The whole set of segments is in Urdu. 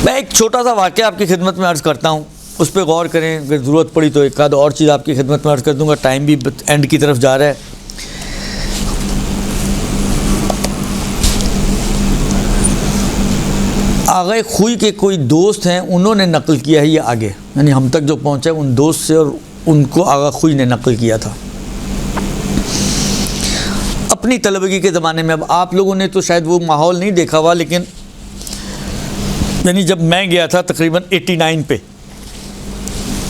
میں ایک چھوٹا سا واقعہ آپ کی خدمت میں عرض کرتا ہوں، اس پہ غور کریں، اگر ضرورت پڑی تو ایک آدھ اور چیز آپ کی خدمت میں عرض کر دوں گا، ٹائم بھی اینڈ کی طرف جا رہا ہے۔ آغا خوئی کے کوئی دوست ہیں، انہوں نے نقل کیا ہے یہ آگے، یعنی ہم تک جو پہنچا ہے ان دوست سے، اور ان کو آغا خوئی نے نقل کیا تھا اپنی طلبگی کے زمانے میں۔ اب آپ لوگوں نے تو شاید وہ ماحول نہیں دیکھا ہوا، لیکن یعنی جب میں گیا تھا تقریباً 89 پہ،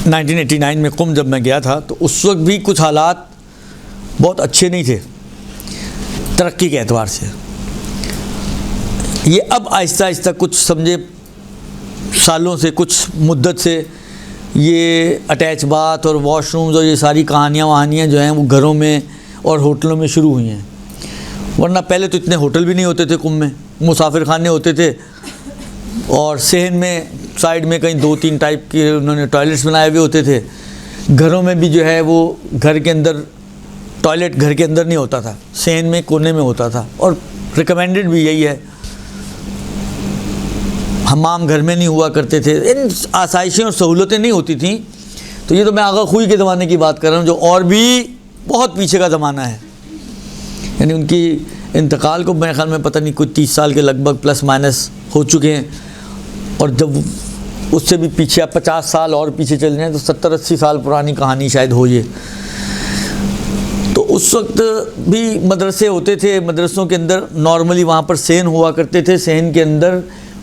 1989 میں قم جب میں گیا تھا، تو اس وقت بھی کچھ حالات بہت اچھے نہیں تھے ترقی کے اعتبار سے۔ یہ اب آہستہ آہستہ کچھ سمجھے سالوں سے، کچھ مدت سے یہ اٹیچ باتھ اور واش رومز اور یہ ساری کہانیاں وہانیاں جو ہیں وہ گھروں میں اور ہوٹلوں میں شروع ہوئی ہیں، ورنہ پہلے تو اتنے ہوٹل بھی نہیں ہوتے تھے قم میں، مسافر خانے ہوتے تھے، اور صحن میں سائڈ میں کہیں 2-3 ٹائپ کے انہوں نے ٹوائلٹس بنائے ہوئے ہوتے تھے۔ گھروں میں بھی جو ہے وہ گھر کے اندر ٹوائلٹ گھر کے اندر نہیں ہوتا تھا، صحن میں کونے میں ہوتا تھا، اور ریکمینڈڈ بھی یہی ہے۔ حمام گھر میں نہیں ہوا کرتے تھے، ان آسائشیں اور سہولتیں نہیں ہوتی تھیں۔ تو یہ تو میں آغا خوئی کے زمانے کی بات کر رہا ہوں، جو اور بھی بہت پیچھے کا زمانہ ہے، یعنی ان کی انتقال کو میرے خیال میں پتہ نہیں کچھ 30 سال کے لگ بھگ پلس مائنس ہو چکے ہیں، اور جب اس سے بھی پیچھے آپ 50 سال اور پیچھے چل جائیں تو 70-80 سال پرانی کہانی شاید ہو یہ۔ تو اس وقت بھی مدرسے ہوتے تھے، مدرسوں کے اندر نارملی وہاں پر صحن ہوا کرتے تھے، صحن کے اندر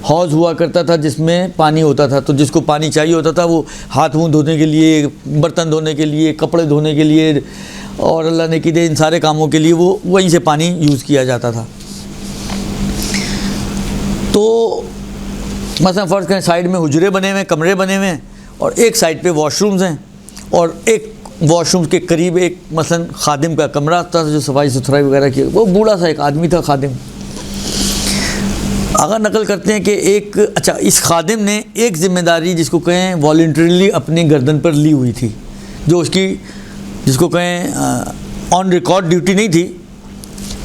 حوض ہوا کرتا تھا جس میں پانی ہوتا تھا، تو جس کو پانی چاہیے ہوتا تھا وہ ہاتھ منہ دھونے کے لیے، برتن دھونے کے لیے، کپڑے دھونے کے لیے، اور اللہ نے کی دے ان سارے کاموں کے لیے وہ وہیں سے پانی یوز کیا جاتا تھا۔ تو مثلا فرض کریں سائڈ میں حجرے بنے ہوئے، کمرے بنے ہوئے ہیں، اور ایک سائڈ پہ واش رومز ہیں، اور ایک واش روم کے قریب ایک مثلا خادم کا کمرہ تھا جو صفائی ستھرائی وغیرہ کی، وہ بوڑھا سا ایک آدمی تھا خادم۔ آغا نقل کرتے ہیں کہ اس خادم نے ایک ذمہ داری جس کو کہیں والنٹریلی اپنی گردن پر لی ہوئی تھی، جو اس کی جس کو کہیں آن ریکارڈ ڈیوٹی نہیں تھی،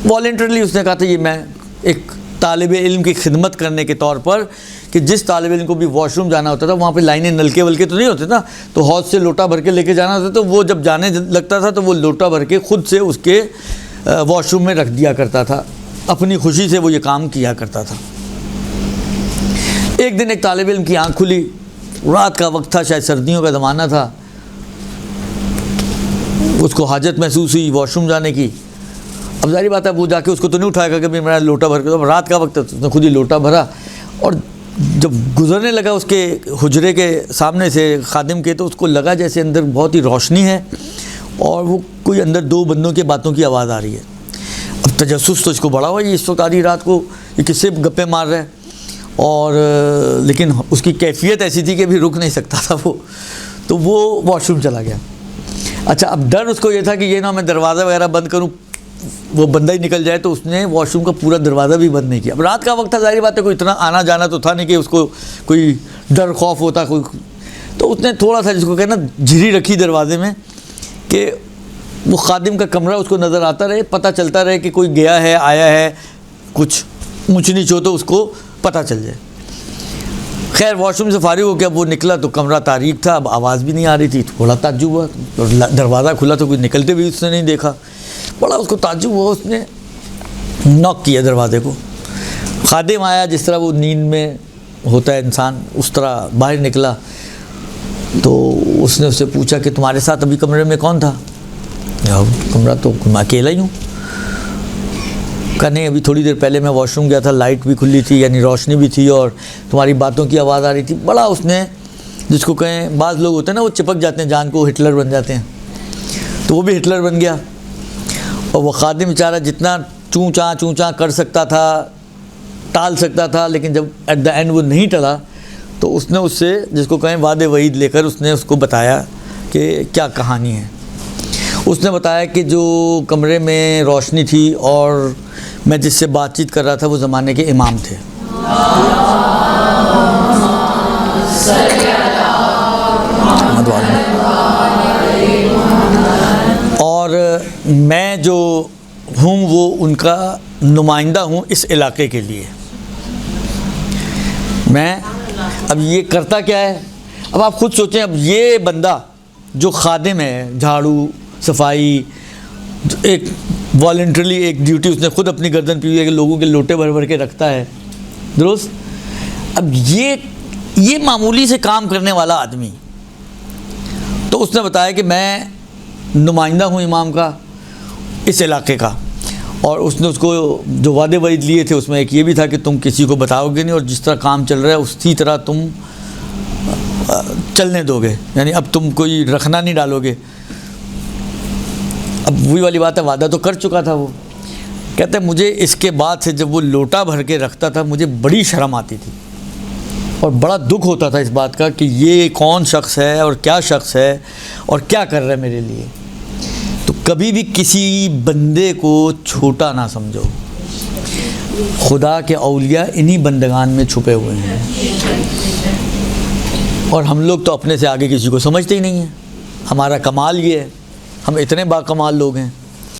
والنٹریلی اس نے کہا تھا یہ میں ایک طالب علم کی خدمت کرنے کے طور پر، کہ جس طالب علم کو بھی واش روم جانا ہوتا تھا وہاں پہ لائنیں نلکے ولکے تو نہیں ہوتے نا، تو حوض سے لوٹا بھر کے لے کے جانا ہوتا تو وہ جب جانے لگتا تھا تو وہ لوٹا بھر کے خود سے اس کے واش روم میں رکھ دیا کرتا تھا، اپنی خوشی سے وہ یہ کام کیا کرتا تھا۔ ایک دن ایک طالب علم کی آنکھ کھلی، رات کا وقت تھا، شاید سردیوں کا زمانہ تھا، اس کو حاجت محسوس ہوئی واش روم جانے کی۔ اب ظاہری بات ہے وہ جا کے اس کو تو نہیں اٹھائے گا کہ میرا لوٹا بھر کے، اب رات کا وقت ہے اس نے خود ہی لوٹا بھرا، اور جب گزرنے لگا اس کے حجرے کے سامنے سے خادم کے، تو اس کو لگا جیسے اندر بہت ہی روشنی ہے، اور وہ کوئی اندر 2 بندوں کے باتوں کی آواز آ رہی ہے۔ اب تجسس تو اس کو بڑا ہوا، یہ اس وقت آدھی رات کو یہ کس سے گپے مار رہا ہے، اور لیکن اس کی کیفیت ایسی تھی کہ بھی رک نہیں سکتا تھا وہ، تو وہ واش روم چلا گیا۔ اچھا اب ڈر اس کو یہ تھا کہ یہ نہ میں دروازہ وغیرہ بند کروں وہ بندہ ہی نکل جائے، تو اس نے واش روم کا پورا دروازہ بھی بند نہیں کیا۔ اب رات کا وقت تھا، ظاہر بات ہے کوئی اتنا آنا جانا تو تھا نہیں کہ اس کو کوئی ڈر خوف ہوتا کوئی، تو اس نے تھوڑا سا جس کو کہنا جھری رکھی دروازے میں کہ وہ خادم کا کمرہ اس کو نظر آتا رہے، پتہ چلتا رہے کہ کوئی گیا ہے آیا ہے، کچھ اونچ نیچ ہو تو اس کو پتہ چل جائے۔ خیر واش روم سے فارغ ہو کے اب وہ نکلا تو کمرہ تاریک تھا، اب آواز بھی نہیں آ رہی تھی، تھوڑا تعجب ہوا، دروازہ کھلا تو کوئی نکلتے ہوئے اس نے نہیں دیکھا، بڑا اس کو تعجب ہوا، اس نے ناک کیا دروازے کو، خادم آیا، جس طرح وہ نیند میں ہوتا ہے انسان اس طرح باہر نکلا، تو اس نے اس سے پوچھا کہ تمہارے ساتھ ابھی کمرے میں کون تھا؟ کمرہ تو میں اکیلا ہی ہوں۔ کہا نہیں ابھی تھوڑی دیر پہلے میں واش روم گیا تھا، لائٹ بھی کھلی تھی، یعنی روشنی بھی تھی، اور تمہاری باتوں کی آواز آ رہی تھی۔ بڑا اس نے جس کو کہیں بعض لوگ ہوتے ہیں نا وہ چپک جاتے ہیں جان کو، ہٹلر بن جاتے ہیں، تو وہ بھی ہٹلر بن گیا، اور وہ خادم بیچارہ جتنا چوں چاں کر سکتا تھا، ٹال سکتا تھا، لیکن جب ایٹ دا اینڈ وہ نہیں ٹلا تو اس نے اس سے جس کو کہیں وعد وعید لے کر اس نے اس کو بتایا کہ کیا کہانی ہے۔ اس نے بتایا کہ جو کمرے میں روشنی تھی اور میں جس سے بات چیت کر رہا تھا وہ زمانے کے امام تھے، اور میں جو ہوں وہ ان کا نمائندہ ہوں اس علاقے کے لیے، میں اب یہ کرتا کیا ہے؟ اب آپ خود سوچیں، اب یہ بندہ جو خادم ہے، جھاڑو صفائی، ایک والنٹرلی ایک ڈیوٹی اس نے خود اپنی گردن پی ہوئی ہے کہ لوگوں کے لوٹے بھر بھر کے رکھتا ہے، درست؟ اب یہ معمولی سے کام کرنے والا آدمی، تو اس نے بتایا کہ میں نمائندہ ہوں امام کا اس علاقے کا، اور اس نے اس کو جو وعدے وعید لیے تھے اس میں ایک یہ بھی تھا کہ تم کسی کو بتاؤ گے نہیں، اور جس طرح کام چل رہا ہے اسی طرح تم چلنے دو گے، یعنی اب تم کوئی رکھنا نہیں ڈالو گے۔ اب وہی والی بات ہے، وعدہ تو کر چکا تھا وہ۔ کہتے ہیں مجھے اس کے بعد سے جب وہ لوٹا بھر کے رکھتا تھا مجھے بڑی شرم آتی تھی اور بڑا دکھ ہوتا تھا اس بات کا کہ یہ کون شخص ہے اور کیا شخص ہے اور کیا کر رہا ہے میرے لیے۔ تو کبھی بھی کسی بندے کو چھوٹا نہ سمجھو، خدا کے اولیاء انہی بندگان میں چھپے ہوئے ہیں، اور ہم لوگ تو اپنے سے آگے کسی کو سمجھتے ہی نہیں ہیں۔ ہمارا کمال یہ ہے، ہم اتنے باکمال لوگ ہیں۔